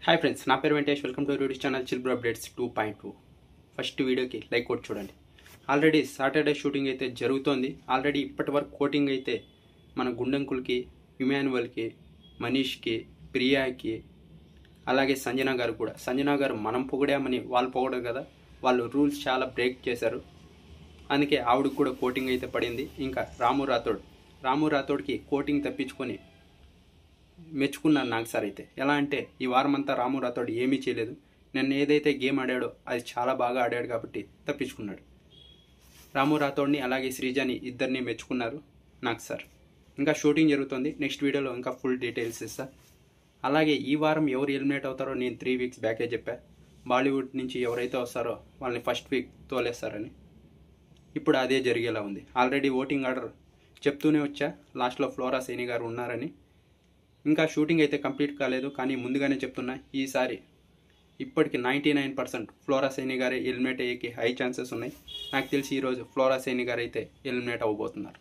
Hi friends, నా పేరు Venkatesh. Welcome to YouTube channel chill bro updates 2.2. First వీడియోకి like కొట్టి చూడండి. ఆల్రెడీ సాటర్డే షూటింగ్ అయితే జరుగుతోంది. ఆల్రెడీ ఇప్పటి వరకు కోటింగ్ అయితే మన గుండంకుల్కి, ఇమాన్యువల్కి, మనీష్కి, ప్రియాకి, అలాగే సంజన గారు కూడా. సంజన గారు మనం పొగిడామని వాళ్ళు పొగడరు కదా, వాళ్ళు రూల్స్ చాలా బ్రేక్ చేశారు. అందుకే ఆవిడకి కూడా కోటింగ్ అయితే పడింది. ఇంకా రాము రాథోడ్కి కోటింగ్ తప్పించుకొని మెచ్చుకున్నాను నాకు సార్. అయితే ఎలా అంటే ఈ వారం అంతా రాము రాథోడ్ ఏమీ చేయలేదు. నిన్న ఏదైతే గేమ్ ఆడాడో అది చాలా బాగా ఆడాడు కాబట్టి తప్పించుకున్నాడు. రాము రాథోడ్ని అలాగే శ్రీజాని ఇద్దరిని మెచ్చుకున్నారు నాకు సార్. ఇంకా షూటింగ్ జరుగుతుంది. నెక్స్ట్ వీడియోలో ఇంకా ఫుల్ డీటెయిల్స్ ఇస్తా. అలాగే ఈ వారం ఎవరు ఎలిమినేట్ అవుతారో నేను 3 వీక్స్ బ్యాకే చెప్పా. బాలీవుడ్ నుంచి ఎవరైతే వస్తారో వాళ్ళని ఫస్ట్ వీక్ తోలేస్తారని. ఇప్పుడు అదే జరిగేలా ఉంది. ఆల్రెడీ ఓటింగ్ ఆర్డర్ చెప్తూనే వచ్చా, లాస్ట్లో ఫ్లోరా సైని గారు ఉన్నారని. ఇంకా షూటింగ్ అయితే కంప్లీట్ కాలేదు, కానీ ముందుగానే చెప్తున్నా, ఈసారి ఇప్పటికి 99% ఫ్లోరా సైని గారే ఎలిమినేట్ అయ్యేకి హై ఛాన్సెస్ ఉన్నాయి. నాకు తెలిసి ఈరోజు ఫ్లోరా సైని గారు అయితే ఎలిమినేట్ అవ్వబోతున్నారు.